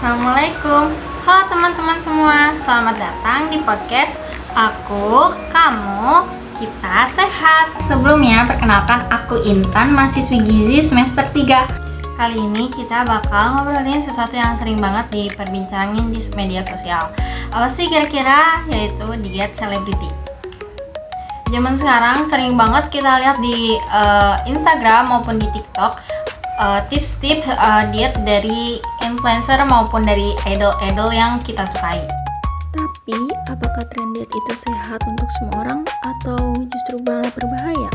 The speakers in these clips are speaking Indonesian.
Assalamualaikum. Halo teman-teman semua, selamat datang di podcast Aku, Kamu, Kita Sehat. Sebelumnya perkenalkan, aku Intan, mahasiswi gizi semester 3. Kali ini kita bakal ngobrolin sesuatu yang sering banget diperbincangin di media sosial. Apa sih kira-kira? Yaitu diet selebriti. Zaman sekarang sering banget kita lihat di Instagram maupun di TikTok tips-tips diet dari influencer maupun dari idol-idol yang kita sukai. Tapi, apakah tren diet itu sehat untuk semua orang atau justru malah berbahaya?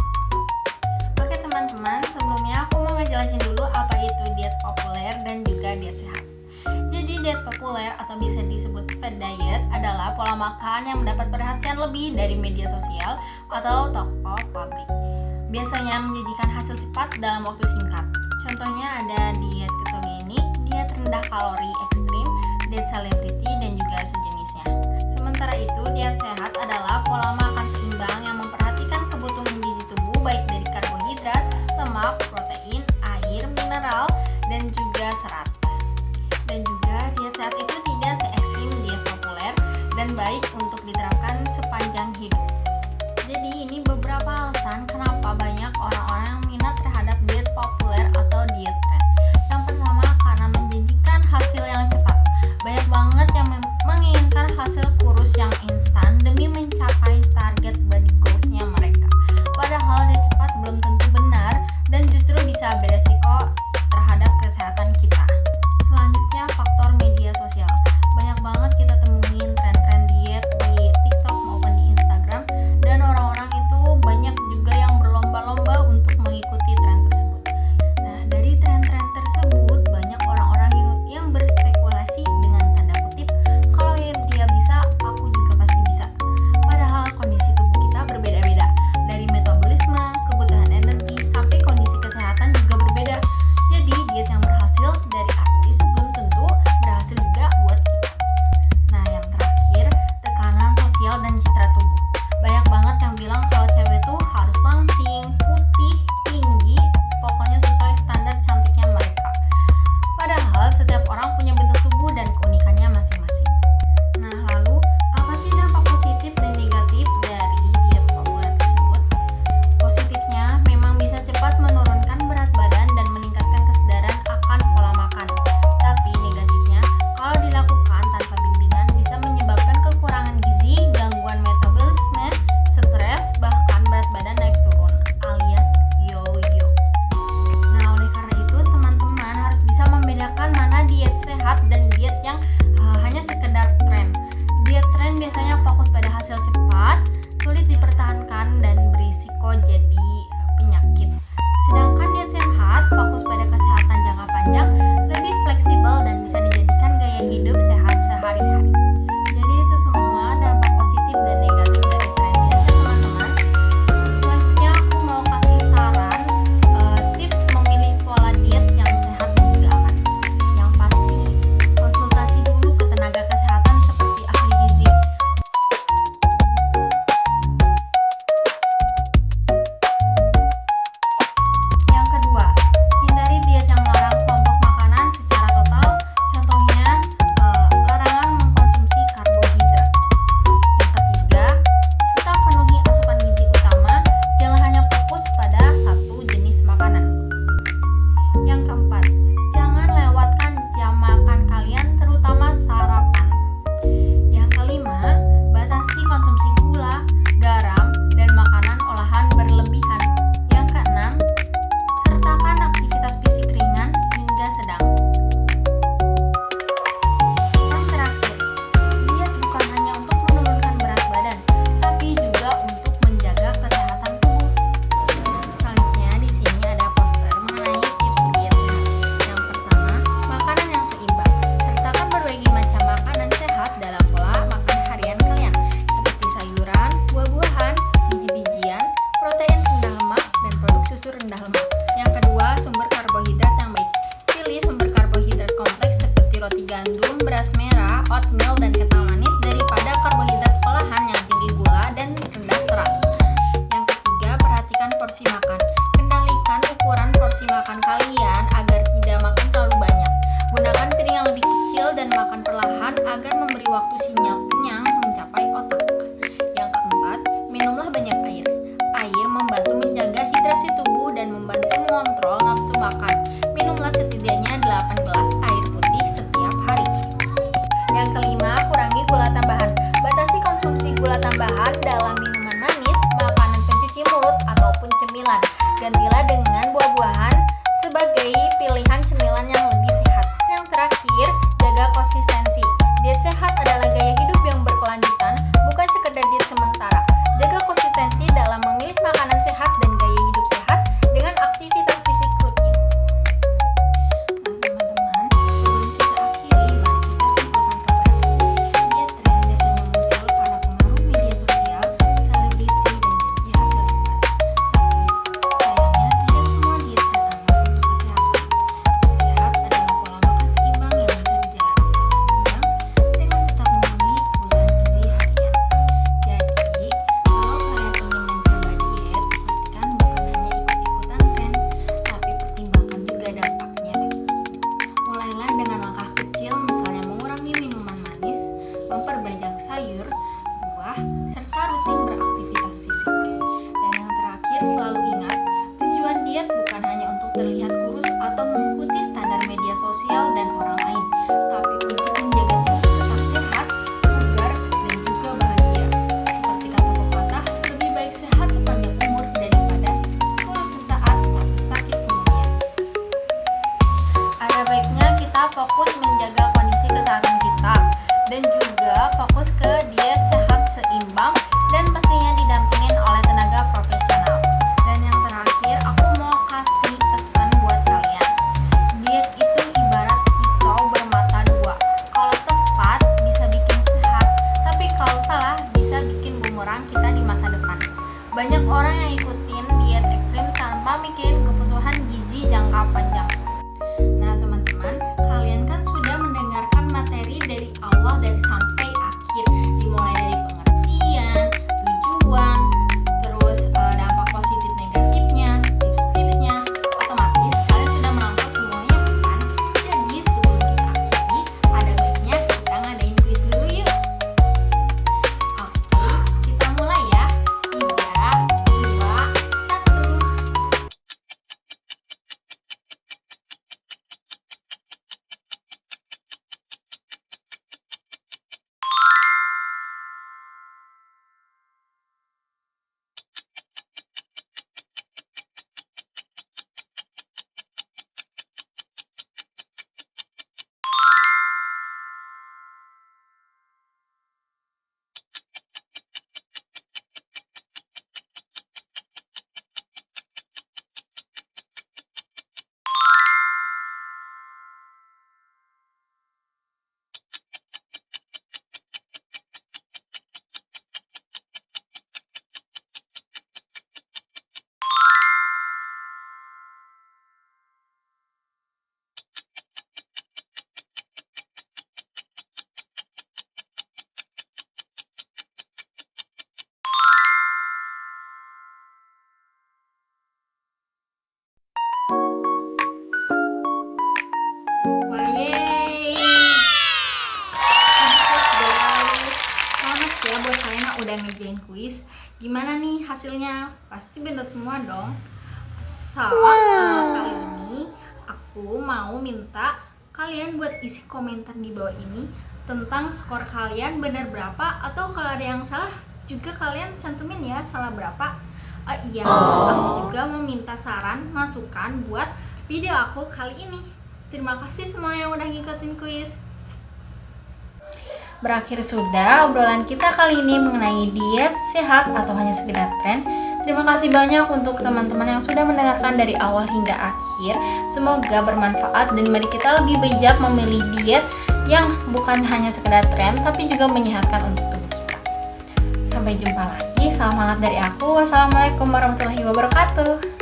Oke teman-teman, sebelumnya aku mau ngejelasin dulu apa itu diet populer dan juga diet sehat. Jadi diet populer atau bisa disebut fad diet adalah pola makan yang mendapat perhatian lebih dari media sosial atau tokoh publik. Biasanya menjanjikan hasil cepat dalam waktu singkat. Contohnya ada diet ketogenik, diet rendah kalori ekstrim, diet selebriti, dan juga sejenisnya. Sementara itu, diet sehat adalah pola makan seimbang yang memperhatikan kebutuhan gizi tubuh baik dari karbohidrat, lemak, protein, air, mineral, dan juga serat. Dan juga diet sehat itu tidak se-ekstrim diet populer dan baik untuk diterapkan sepanjang hidup. Jadi ini beberapa alasan kenapa banyak orang-orang yang minat terhadap diet populer atau diet tren. Yang pertama, karena menjanjikan hasil yang cepat. Banyak banget yang menginginkan hasil kurus yang instan demi mencapai target body goals-nya mereka. Padahal diet cepat belum tentu benar dan justru bisa beresiko terhadap kesehatan kita. Selanjutnya, faktor media sosial. Banyak banget kita temuin tren-tren diet di TikTok maupun di Instagram, dan orang-orang itu banyak juga yang berlomba-lomba untuk mengikuti tren tersebut. Nah, dari tren-tren tersebut banyak orang-orang yang berspekulasi dengan tanda kutip, kalau dia bisa, aku juga pasti bisa. Padahal kondisi tubuh kita berbeda-beda, dari metabolisme, kebutuhan energi, sampai kondisi kesehatan juga berbeda. Jadi diet yang berhasil dari artis belum tentu berhasil juga buat kita. Nah, yang terakhir, tekanan sosial dan citra tubuh. Banyak banget yang bilang kalau cewek tuh harus langsing, putih, tinggi, pokoknya sesuai standar cantiknya mereka. Padahal setiap orang punya bentuk tubuh dan keunikannya masing-masing. Nah, lalu apa sih dampak positif dan negatif dari diet populer tersebut? Positifnya memang bisa cepat menurunkan berat badan dan meningkatkan kesadaran akan pola makan. Tapi negatifnya, kalau dilakukan tanpa bimbingan bisa menyebabkan kekurangan gizi, gangguan metabolisme, stres, bahkan berat badan naik turun alias yo-yo. Nah, oleh karena itu teman-teman harus bisa membedakan mana diet sehat dan diet yang hanya sekedar tren. Diet tren biasanya fokus pada hasil cepat, sulit dipertahankan, dan berisiko jadi penyakit. Sedangkan diet sehat fokus pada kesehatan jangka panjang, lebih fleksibel, dan bisa dijadikan gaya hidup sehat sehari-hari. Jadi itu semua dampak positif dan negatif dari tren diet ya teman-teman. Selanjutnya aku mau kasih saran tips memilih pola diet yang sehat dan juga aman. Yang pasti konsultasi dulu ke tenaga kesehatan seperti ahli gizi. Yang kedua, hindari diet yang melarang kelompok makanan secara total. Contohnya, larangan mengkonsumsi karbohidrat. Yang ketiga, tetap penuhi asupan gizi utama. Jangan hanya fokus pada satu jenis makanan. Yang keempat, jangan lewatkan jam makan kalian, terutama sarapan. Yang kelima, batasi konsumsi gula, garam, dan makanan olahan berlebihan. Yang keenam, sertakan aktivitas fisik ringan hingga sedang. Yang terakhir, diet bukan hanya untuk menurunkan berat badan, tapi juga untuk menjaga kesehatan tubuh. Selanjutnya di sini ada poster mengenai tips diet sehat. Yang pertama, makanan yang seimbang. Sertakan berbagai macam makanan sehat dalam pola makan harian kalian, seperti sayuran, buah-buahan, biji-bijian, protein rendah lemak, dan produk susu rendah lemak. Yang kedua, sumber karbohidrat yang baik. Pilih sumber karbohidrat kompleks seperti roti gandum, beras merah, oatmeal, dan kentang manis daripada karbohidrat olahan yang tinggi gula dan rendah serat. Yang ketiga, perhatikan porsi makan. Kendalikan ukuran porsi makan kalian agar tidak makan terlalu banyak. Gunakan piring yang lebih kecil dan makan. Minumlah setidaknya 8 gelas air putih setiap hari. Yang kelima, kurangi gula tambahan. Batasi konsumsi gula tambahan dalam minuman manis, makanan pencuci mulut, ataupun cemilan. Gantilah dengan buah-buahan sebagai pilihan cemilan yang lebih sehat. Yang terakhir, jaga konsistensi. Diet sehat adalah gaya hidup yang berkelanjutan, bukan sekedar diet sementara. Jaga konsistensi dalam memilih makanan sehat dan gaya hidup sehat dengan aktivitas fisik rutin. Nah, teman-teman, sebelum kita akhiri, mari kita simpulkan kembali. Diet tren biasanya muncul karena pengaruh media sosial, selebriti, dan janji hasil cepat. Tapi, sayangnya tidak semua diet tren aman untuk kesehatan. Sehat adalah pola makan seimbang yang bisa dijalani dengan seimbang dengan tetap memenuhi kebutuhan gizi harian. Jadi, kalau kalian ingin mencoba diet, pastikan bukan hanya ikut-ikutan tren, tapi pertimbangkan juga dampaknya begitu. Mulailah dengan langkah kecil, misalnya mengurangi minuman manis, memperbanyak sayur, buah, serta rutin beraktivitas fisik. Dan yang terakhir, selalu ingat, tujuan diet bukan hanya untuk terlihat kurus atau mengikuti standar media sosial dan orang lain, tapi untuk menjaga tubuh tetap sehat, bugar, dan juga bahagia. Seperti kata pepatah, lebih baik sehat sepanjang umur daripada kurus sesaat tapi sakit kemudian. Ada baiknya kita fokus menjaga kondisi kesehatan kita dan juga fokus ke diet sehat seimbang dan pastinya didampingin oleh tenaga profesional. Dan yang terakhir, aku mau kasih pesan buat kalian. Diet itu ibarat pisau bermata dua. Kalau tepat bisa bikin sehat, tapi kalau salah bisa bikin bumerang kita di masa depan. Banyak orang yang ikutin diet ekstrim tanpa mikirin kebutuhan gizi jangka panjang. Nah, teman-teman, kalian kan sudah mendengarkan materi dari awal dan sampai akhir, dimulai dari pengertian, tujuan, terus dampak positif negatifnya, tips-tipsnya. Otomatis kalian sudah merangkum semuanya kan? Jadi sebelum kita akhiri, ada baiknya kita ngadain kuis dulu yuk. Oke, kita mulai ya. 3, 2, 1. Wah, yeay. Selamat ya buat kalian yang udah ngerjain kuis. Gimana nih hasilnya? Pasti bener semua dong. Kali ini aku mau minta kalian buat isi komentar di bawah ini tentang skor kalian bener berapa, atau kalau ada yang salah juga kalian cantumin ya salah berapa. Iya, aku juga mau minta saran, masukan buat video aku kali ini. Terima kasih semua yang udah ngikutin kuis. Berakhir sudah obrolan kita kali ini mengenai diet sehat atau hanya sekedar tren. Terima kasih banyak untuk teman-teman yang sudah mendengarkan dari awal hingga akhir. Semoga bermanfaat dan mari kita lebih bijak memilih diet yang bukan hanya sekedar tren tapi juga menyehatkan untuk tubuh kita. Sampai jumpa lagi. Salam hangat dari aku. Wassalamualaikum warahmatullahi wabarakatuh.